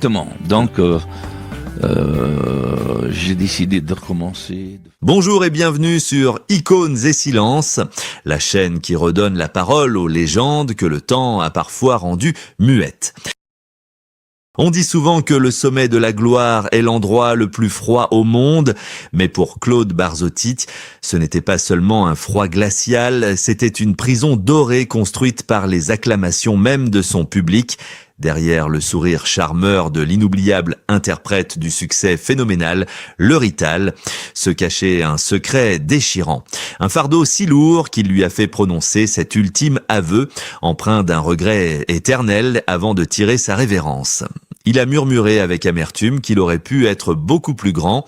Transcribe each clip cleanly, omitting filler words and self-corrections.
Exactement. Donc, j'ai décidé de recommencer. Bonjour et bienvenue sur Icônes et Silences, la chaîne qui redonne la parole aux légendes que le temps a parfois rendues muettes. On dit souvent que le sommet de la gloire est l'endroit le plus froid au monde, mais pour Claude Barzotti, ce n'était pas seulement un froid glacial, c'était une prison dorée construite par les acclamations même de son public. Derrière le sourire charmeur de l'inoubliable interprète du succès phénoménal, le Rital, se cachait un secret déchirant. Un fardeau si lourd qu'il lui a fait prononcer cet ultime aveu, empreint d'un regret éternel avant de tirer sa révérence. Il a murmuré avec amertume qu'il aurait pu être beaucoup plus grand.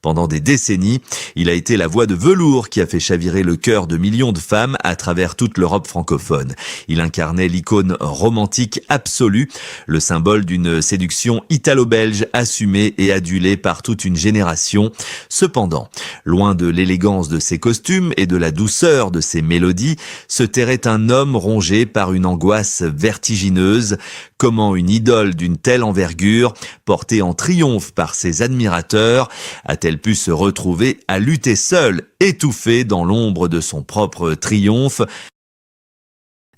Pendant des décennies, il a été la voix de velours qui a fait chavirer le cœur de millions de femmes à travers toute l'Europe francophone. Il incarnait l'icône romantique absolue, le symbole d'une séduction italo-belge assumée et adulée par toute une génération. Cependant, loin de l'élégance de ses costumes et de la douceur de ses mélodies, se terrait un homme rongé par une angoisse vertigineuse. Comment une idole d'une telle envergure, portée en triomphe par ses admirateurs, a-t-elle pu se retrouver à lutter seule, étouffée dans l'ombre de son propre triomphe?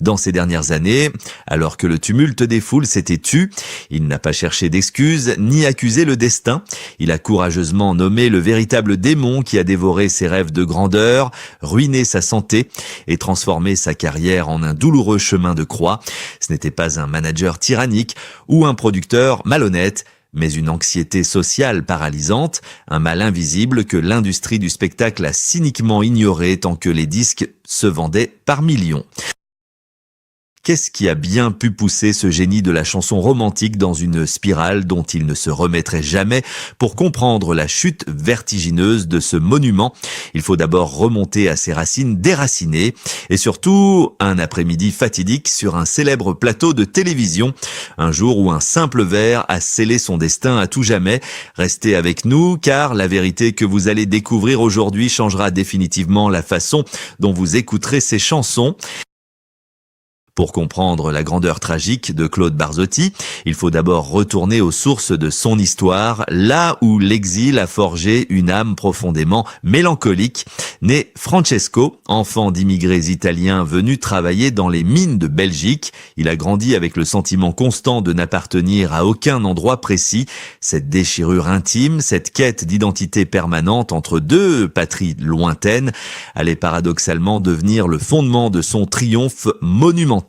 Dans ces dernières années, alors que le tumulte des foules s'était tu, il n'a pas cherché d'excuses ni accusé le destin. Il a courageusement nommé le véritable démon qui a dévoré ses rêves de grandeur, ruiné sa santé et transformé sa carrière en un douloureux chemin de croix. Ce n'était pas un manager tyrannique ou un producteur malhonnête, mais une anxiété sociale paralysante, un mal invisible que l'industrie du spectacle a cyniquement ignoré tant que les disques se vendaient par millions. Qu'est-ce qui a bien pu pousser ce génie de la chanson romantique dans une spirale dont il ne se remettrait jamais? Pour comprendre la chute vertigineuse de ce monument, il faut d'abord remonter à ses racines déracinées et surtout un après-midi fatidique sur un célèbre plateau de télévision, un jour où un simple vers a scellé son destin à tout jamais. Restez avec nous car la vérité que vous allez découvrir aujourd'hui changera définitivement la façon dont vous écouterez ces chansons. Pour comprendre la grandeur tragique de Claude Barzotti, il faut d'abord retourner aux sources de son histoire, là où l'exil a forgé une âme profondément mélancolique. Né Francesco, enfant d'immigrés italiens venus travailler dans les mines de Belgique, il a grandi avec le sentiment constant de n'appartenir à aucun endroit précis. Cette déchirure intime, cette quête d'identité permanente entre deux patries lointaines, allait paradoxalement devenir le fondement de son triomphe monumental.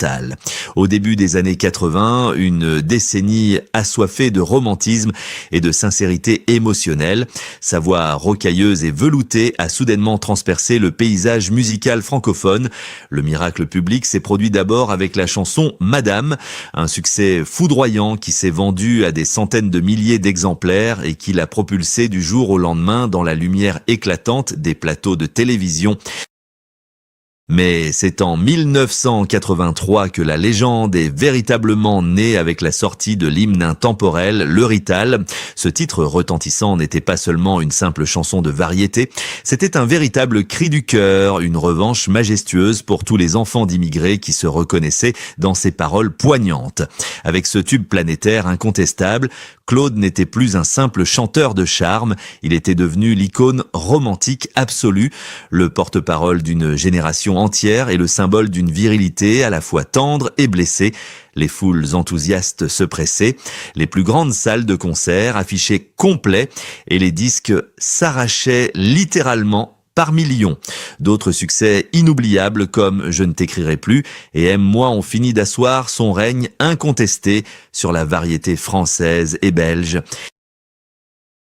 Au début des années 80, une décennie assoiffée de romantisme et de sincérité émotionnelle. Sa voix rocailleuse et veloutée a soudainement transpercé le paysage musical francophone. Le miracle public s'est produit d'abord avec la chanson Madame, un succès foudroyant qui s'est vendu à des centaines de milliers d'exemplaires et qui l'a propulsé du jour au lendemain dans la lumière éclatante des plateaux de télévision. Mais c'est en 1983 que la légende est véritablement née avec la sortie de l'hymne intemporel, le Rital. Ce titre retentissant n'était pas seulement une simple chanson de variété, c'était un véritable cri du cœur, une revanche majestueuse pour tous les enfants d'immigrés qui se reconnaissaient dans ses paroles poignantes. Avec ce tube planétaire incontestable, Claude n'était plus un simple chanteur de charme, il était devenu l'icône romantique absolue, le porte-parole d'une génération entière et le symbole d'une virilité à la fois tendre et blessée. Les foules enthousiastes se pressaient, les plus grandes salles de concert affichaient complet et les disques s'arrachaient littéralement par millions. D'autres succès inoubliables comme Je ne t'écrirai plus et Aime-moi ont fini d'asseoir son règne incontesté sur la variété française et belge.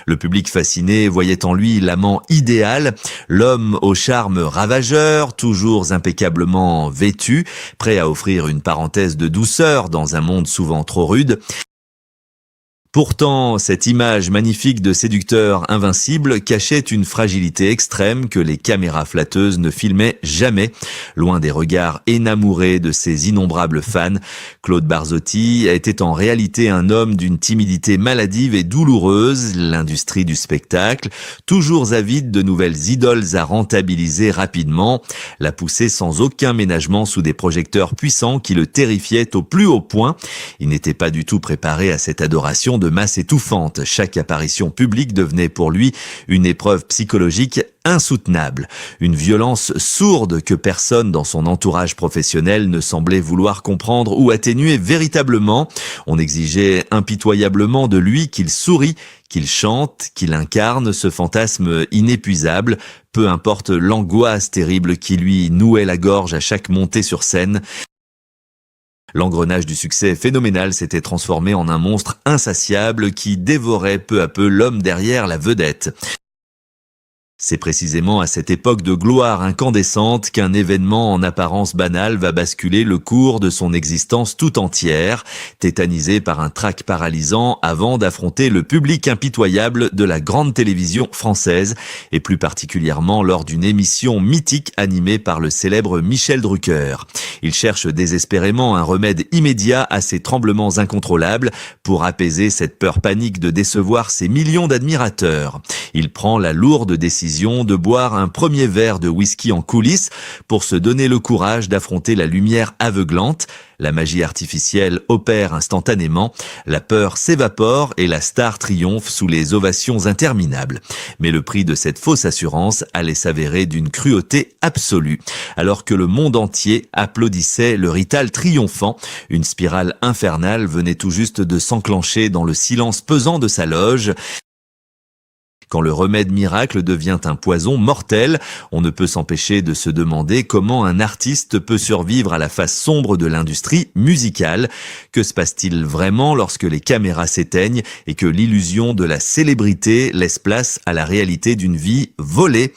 Le public fasciné voyait en lui l'amant idéal, l'homme au charme ravageur, toujours impeccablement vêtu, prêt à offrir une parenthèse de douceur dans un monde souvent trop rude. Pourtant, cette image magnifique de séducteur invincible cachait une fragilité extrême que les caméras flatteuses ne filmaient jamais. Loin des regards énamourés de ses innombrables fans, Claude Barzotti était en réalité un homme d'une timidité maladive et douloureuse, l'industrie du spectacle, toujours avide de nouvelles idoles à rentabiliser rapidement, l'a poussé sans aucun ménagement sous des projecteurs puissants qui le terrifiaient au plus haut point. Il n'était pas du tout préparé à cette adoration de masse étouffante. Chaque apparition publique devenait pour lui une épreuve psychologique insoutenable. Une violence sourde que personne dans son entourage professionnel ne semblait vouloir comprendre ou atténuer véritablement. On exigeait impitoyablement de lui qu'il sourie, qu'il chante, qu'il incarne ce fantasme inépuisable, peu importe l'angoisse terrible qui lui nouait la gorge à chaque montée sur scène. L'engrenage du succès phénoménal s'était transformé en un monstre insatiable qui dévorait peu à peu l'homme derrière la vedette. C'est précisément à cette époque de gloire incandescente qu'un événement en apparence banal va basculer le cours de son existence tout entière, tétanisé par un trac paralysant avant d'affronter le public impitoyable de la grande télévision française, et plus particulièrement lors d'une émission mythique animée par le célèbre Michel Drucker. Il cherche désespérément un remède immédiat à ces tremblements incontrôlables pour apaiser cette peur panique de décevoir ses millions d'admirateurs. Il prend la lourde décision de boire un premier verre de whisky en coulisses pour se donner le courage d'affronter la lumière aveuglante. La magie artificielle opère instantanément, la peur s'évapore et la star triomphe sous les ovations interminables. Mais le prix de cette fausse assurance allait s'avérer d'une cruauté absolue. Alors que le monde entier applaudissait le Rital triomphant, une spirale infernale venait tout juste de s'enclencher dans le silence pesant de sa loge. Quand le remède miracle devient un poison mortel, on ne peut s'empêcher de se demander comment un artiste peut survivre à la face sombre de l'industrie musicale. Que se passe-t-il vraiment lorsque les caméras s'éteignent et que l'illusion de la célébrité laisse place à la réalité d'une vie volée ?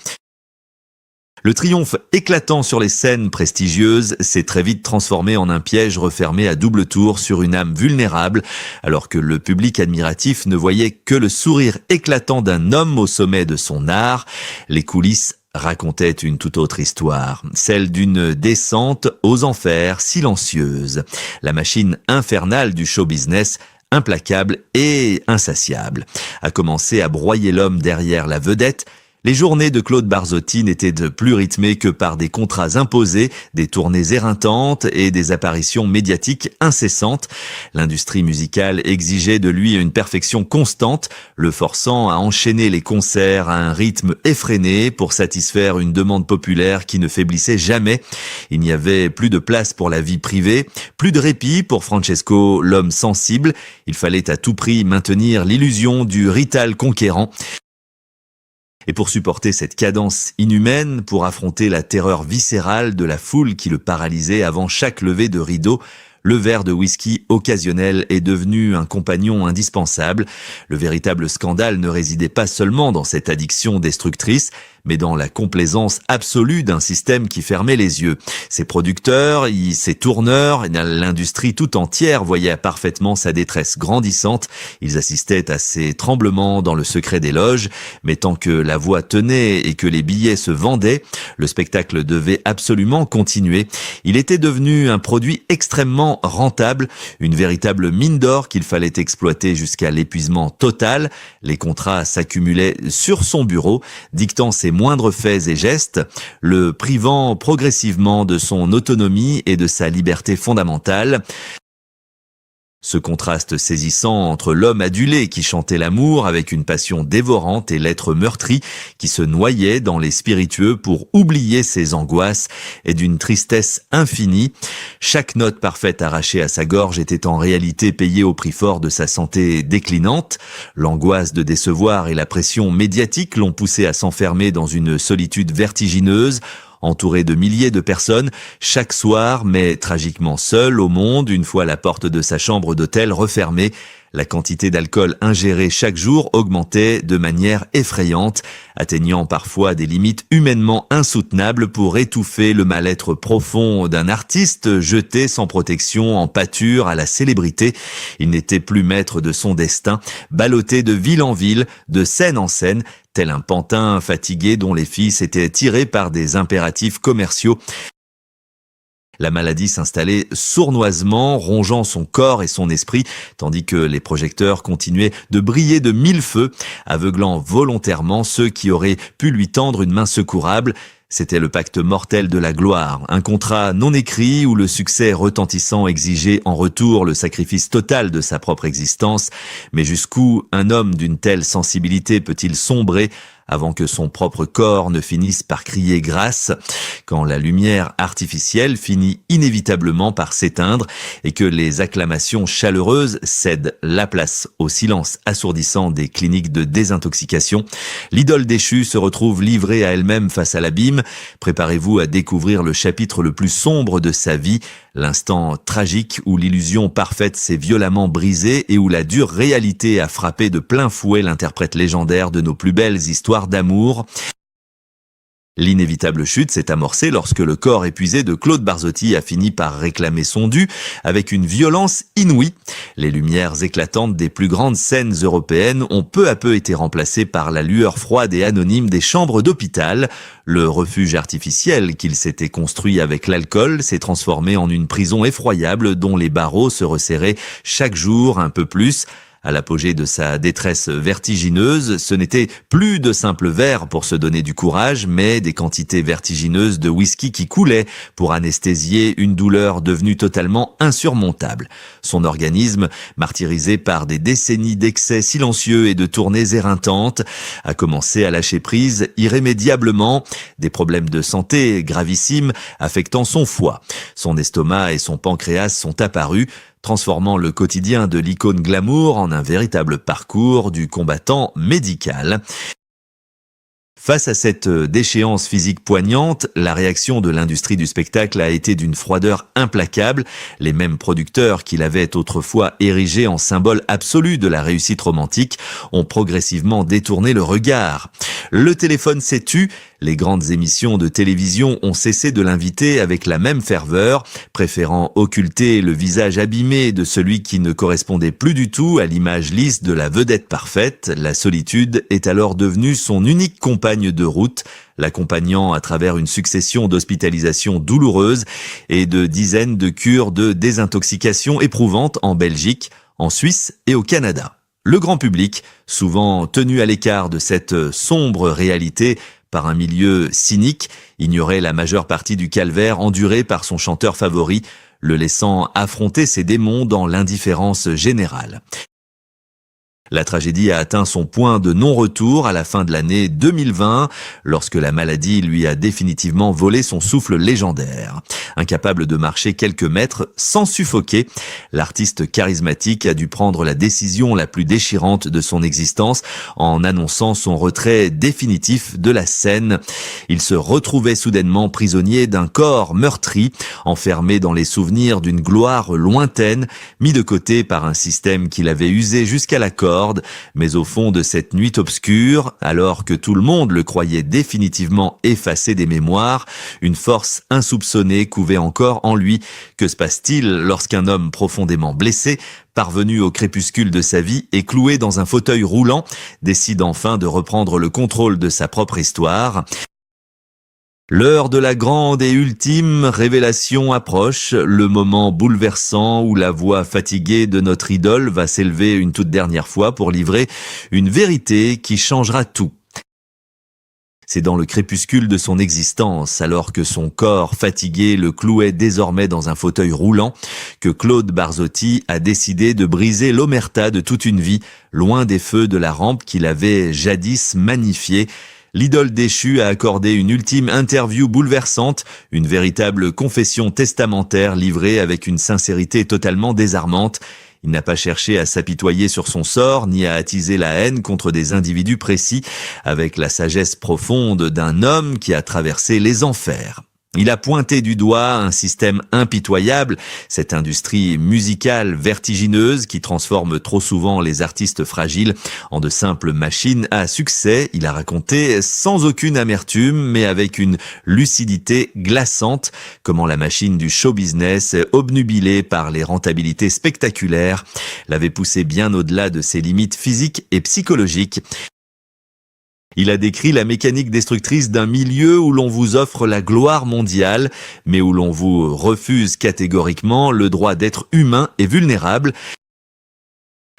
Le triomphe éclatant sur les scènes prestigieuses s'est très vite transformé en un piège refermé à double tour sur une âme vulnérable, alors que le public admiratif ne voyait que le sourire éclatant d'un homme au sommet de son art. Les coulisses racontaient une toute autre histoire, celle d'une descente aux enfers silencieuse. La machine infernale du show business, implacable et insatiable, a commencé à broyer l'homme derrière la vedette. Les journées de Claude Barzotti n'étaient plus rythmées que par des contrats imposés, des tournées éreintantes et des apparitions médiatiques incessantes. L'industrie musicale exigeait de lui une perfection constante, le forçant à enchaîner les concerts à un rythme effréné pour satisfaire une demande populaire qui ne faiblissait jamais. Il n'y avait plus de place pour la vie privée, plus de répit pour Francesco, l'homme sensible. Il fallait à tout prix maintenir l'illusion du Rital conquérant. Et pour supporter cette cadence inhumaine, pour affronter la terreur viscérale de la foule qui le paralysait avant chaque levée de rideau, le verre de whisky occasionnel est devenu un compagnon indispensable. Le véritable scandale ne résidait pas seulement dans cette addiction destructrice, mais dans la complaisance absolue d'un système qui fermait les yeux. Ses producteurs, ses tourneurs, l'industrie tout entière voyaient parfaitement sa détresse grandissante. Ils assistaient à ces tremblements dans le secret des loges, mais tant que la voix tenait et que les billets se vendaient, le spectacle devait absolument continuer. Il était devenu un produit extrêmement rentable, une véritable mine d'or qu'il fallait exploiter jusqu'à l'épuisement total. Les contrats s'accumulaient sur son bureau, dictant ses moindres faits et gestes, le privant progressivement de son autonomie et de sa liberté fondamentale. Ce contraste saisissant entre l'homme adulé qui chantait l'amour avec une passion dévorante et l'être meurtri qui se noyait dans les spiritueux pour oublier ses angoisses est d'une tristesse infinie. Chaque note parfaite arrachée à sa gorge était en réalité payée au prix fort de sa santé déclinante. L'angoisse de décevoir et la pression médiatique l'ont poussé à s'enfermer dans une solitude vertigineuse, entouré de milliers de personnes, chaque soir, mais tragiquement seul au monde, une fois la porte de sa chambre d'hôtel refermée. La quantité d'alcool ingérée chaque jour augmentait de manière effrayante, atteignant parfois des limites humainement insoutenables pour étouffer le mal-être profond d'un artiste jeté sans protection en pâture à la célébrité. Il n'était plus maître de son destin, ballotté de ville en ville, de scène en scène, tel un pantin fatigué dont les fils étaient tirés par des impératifs commerciaux. La maladie s'installait sournoisement, rongeant son corps et son esprit, tandis que les projecteurs continuaient de briller de mille feux, aveuglant volontairement ceux qui auraient pu lui tendre une main secourable. C'était le pacte mortel de la gloire, un contrat non écrit où le succès retentissant exigeait en retour le sacrifice total de sa propre existence. Mais jusqu'où un homme d'une telle sensibilité peut-il sombrer avant que son propre corps ne finisse par crier grâce, quand la lumière artificielle finit inévitablement par s'éteindre et que les acclamations chaleureuses cèdent la place au silence assourdissant des cliniques de désintoxication, l'idole déchue se retrouve livrée à elle-même face à l'abîme. Préparez-vous à découvrir le chapitre le plus sombre de sa vie, l'instant tragique où l'illusion parfaite s'est violemment brisée et où la dure réalité a frappé de plein fouet l'interprète légendaire de nos plus belles histoires d'amour. L'inévitable chute s'est amorcée lorsque le corps épuisé de Claude Barzotti a fini par réclamer son dû avec une violence inouïe. Les lumières éclatantes des plus grandes scènes européennes ont peu à peu été remplacées par la lueur froide et anonyme des chambres d'hôpital. Le refuge artificiel qu'il s'était construit avec l'alcool s'est transformé en une prison effroyable dont les barreaux se resserraient chaque jour un peu plus. À l'apogée de sa détresse vertigineuse, ce n'était plus de simples verres pour se donner du courage, mais des quantités vertigineuses de whisky qui coulaient pour anesthésier une douleur devenue totalement insurmontable. Son organisme, martyrisé par des décennies d'excès silencieux et de tournées éreintantes, a commencé à lâcher prise irrémédiablement, des problèmes de santé gravissimes affectant son foie. Son estomac et son pancréas sont apparus, transformant le quotidien de l'icône glamour en un véritable parcours du combattant médical. Face à cette déchéance physique poignante, la réaction de l'industrie du spectacle a été d'une froideur implacable. Les mêmes producteurs qui l'avaient autrefois érigé en symbole absolu de la réussite romantique ont progressivement détourné le regard. Le téléphone s'est tu, les grandes émissions de télévision ont cessé de l'inviter avec la même ferveur, préférant occulter le visage abîmé de celui qui ne correspondait plus du tout à l'image lisse de la vedette parfaite. La solitude est alors devenue son unique compagne de route, l'accompagnant à travers une succession d'hospitalisations douloureuses et de dizaines de cures de désintoxication éprouvantes en Belgique, en Suisse et au Canada. Le grand public, souvent tenu à l'écart de cette sombre réalité par un milieu cynique, ignorait la majeure partie du calvaire enduré par son chanteur favori, le laissant affronter ses démons dans l'indifférence générale. La tragédie a atteint son point de non-retour à la fin de l'année 2020, lorsque la maladie lui a définitivement volé son souffle légendaire. Incapable de marcher quelques mètres sans suffoquer, l'artiste charismatique a dû prendre la décision la plus déchirante de son existence en annonçant son retrait définitif de la scène. Il se retrouvait soudainement prisonnier d'un corps meurtri, enfermé dans les souvenirs d'une gloire lointaine, mis de côté par un système qu'il avait usé jusqu'à la corde. Mais au fond de cette nuit obscure, alors que tout le monde le croyait définitivement effacé des mémoires, une force insoupçonnée couvait encore en lui. Que se passe-t-il lorsqu'un homme profondément blessé, parvenu au crépuscule de sa vie et cloué dans un fauteuil roulant, décide enfin de reprendre le contrôle de sa propre histoire ? L'heure de la grande et ultime révélation approche, le moment bouleversant où la voix fatiguée de notre idole va s'élever une toute dernière fois pour livrer une vérité qui changera tout. C'est dans le crépuscule de son existence, alors que son corps fatigué le clouait désormais dans un fauteuil roulant, que Claude Barzotti a décidé de briser l'omerta de toute une vie, loin des feux de la rampe qu'il avait jadis magnifiée. L'idole déchue a accordé une ultime interview bouleversante, une véritable confession testamentaire livrée avec une sincérité totalement désarmante. Il n'a pas cherché à s'apitoyer sur son sort, ni à attiser la haine contre des individus précis, avec la sagesse profonde d'un homme qui a traversé les enfers. Il a pointé du doigt un système impitoyable, cette industrie musicale vertigineuse qui transforme trop souvent les artistes fragiles en de simples machines à succès. Il a raconté sans aucune amertume, mais avec une lucidité glaçante, comment la machine du show business, obnubilée par les rentabilités spectaculaires, l'avait poussé bien au-delà de ses limites physiques et psychologiques. Il a décrit la mécanique destructrice d'un milieu où l'on vous offre la gloire mondiale, mais où l'on vous refuse catégoriquement le droit d'être humain et vulnérable.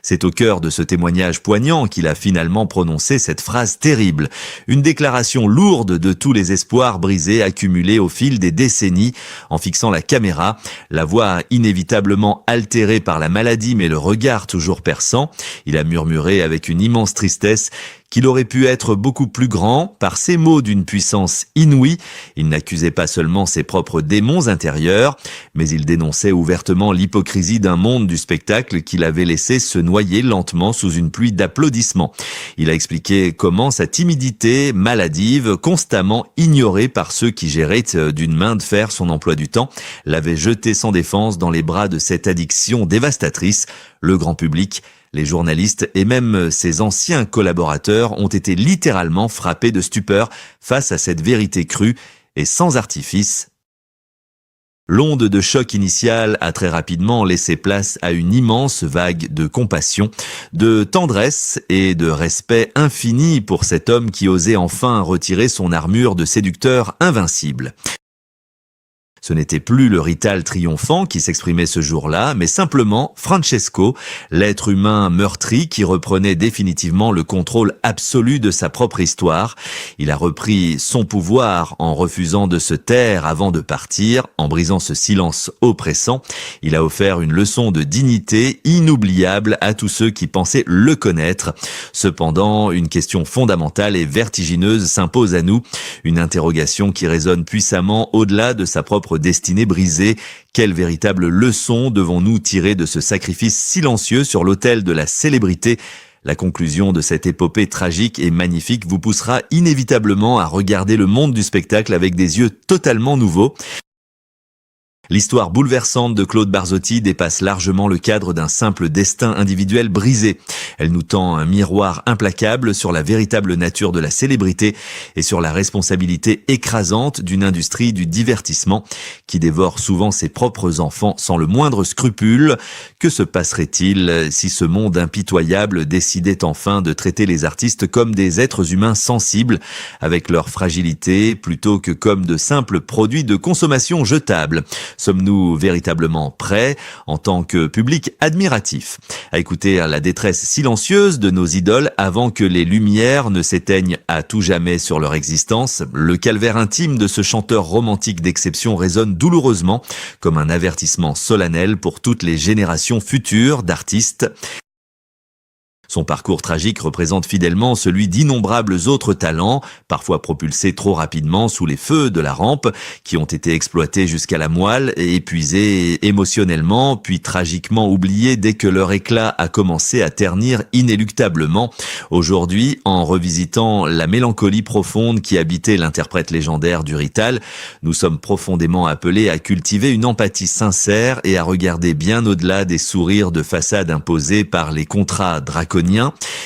C'est au cœur de ce témoignage poignant qu'il a finalement prononcé cette phrase terrible. Une déclaration lourde de tous les espoirs brisés accumulés au fil des décennies. En fixant la caméra, la voix inévitablement altérée par la maladie mais le regard toujours perçant, il a murmuré avec une immense tristesse qu'il aurait pu être beaucoup plus grand. Par ces mots d'une puissance inouïe, il n'accusait pas seulement ses propres démons intérieurs, mais il dénonçait ouvertement l'hypocrisie d'un monde du spectacle qu'il avait laissé se noyer lentement sous une pluie d'applaudissements. Il a expliqué comment sa timidité maladive, constamment ignorée par ceux qui géraient d'une main de fer son emploi du temps, l'avait jeté sans défense dans les bras de cette addiction dévastatrice. Le grand public, les journalistes et même ses anciens collaborateurs ont été littéralement frappés de stupeur face à cette vérité crue et sans artifice. L'onde de choc initiale a très rapidement laissé place à une immense vague de compassion, de tendresse et de respect infini pour cet homme qui osait enfin retirer son armure de séducteur invincible. Ce n'était plus le Rital triomphant qui s'exprimait ce jour-là, mais simplement Francesco, l'être humain meurtri qui reprenait définitivement le contrôle absolu de sa propre histoire. Il a repris son pouvoir en refusant de se taire avant de partir, en brisant ce silence oppressant. Il a offert une leçon de dignité inoubliable à tous ceux qui pensaient le connaître. Cependant, une question fondamentale et vertigineuse s'impose à nous, une interrogation qui résonne puissamment au-delà de sa propre destinée brisée. Quelle véritable leçon devons-nous tirer de ce sacrifice silencieux sur l'autel de la célébrité ? La conclusion de cette épopée tragique et magnifique vous poussera inévitablement à regarder le monde du spectacle avec des yeux totalement nouveaux. L'histoire bouleversante de Claude Barzotti dépasse largement le cadre d'un simple destin individuel brisé. Elle nous tend un miroir implacable sur la véritable nature de la célébrité et sur la responsabilité écrasante d'une industrie du divertissement qui dévore souvent ses propres enfants sans le moindre scrupule. Que se passerait-il si ce monde impitoyable décidait enfin de traiter les artistes comme des êtres humains sensibles avec leur fragilité plutôt que comme de simples produits de consommation jetables ? Sommes-nous véritablement prêts, en tant que public admiratif, à écouter la détresse silencieuse de nos idoles avant que les lumières ne s'éteignent à tout jamais sur leur existence ? Le calvaire intime de ce chanteur romantique d'exception résonne douloureusement comme un avertissement solennel pour toutes les générations futures d'artistes. Son parcours tragique représente fidèlement celui d'innombrables autres talents, parfois propulsés trop rapidement sous les feux de la rampe, qui ont été exploités jusqu'à la moelle et épuisés émotionnellement, puis tragiquement oubliés dès que leur éclat a commencé à ternir inéluctablement. Aujourd'hui, en revisitant la mélancolie profonde qui habitait l'interprète légendaire du Rital, nous sommes profondément appelés à cultiver une empathie sincère et à regarder bien au-delà des sourires de façade imposés par les contrats draconiens.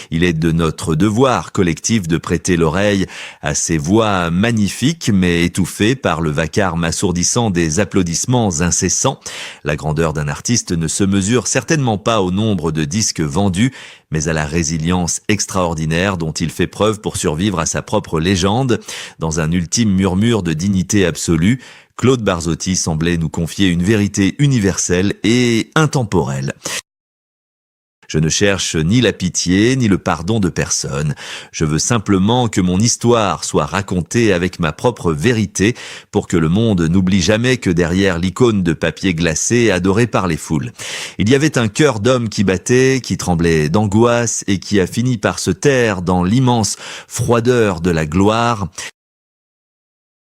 Il est de notre devoir collectif de prêter l'oreille à ces voix magnifiques mais étouffées par le vacarme assourdissant des applaudissements incessants. La grandeur d'un artiste ne se mesure certainement pas au nombre de disques vendus, mais à la résilience extraordinaire dont il fait preuve pour survivre à sa propre légende. Dans un ultime murmure de dignité absolue, Claude Barzotti semblait nous confier une vérité universelle et intemporelle. Je ne cherche ni la pitié, ni le pardon de personne. Je veux simplement que mon histoire soit racontée avec ma propre vérité pour que le monde n'oublie jamais que derrière l'icône de papier glacé adorée par les foules, il y avait un cœur d'homme qui battait, qui tremblait d'angoisse et qui a fini par se taire dans l'immense froideur de la gloire.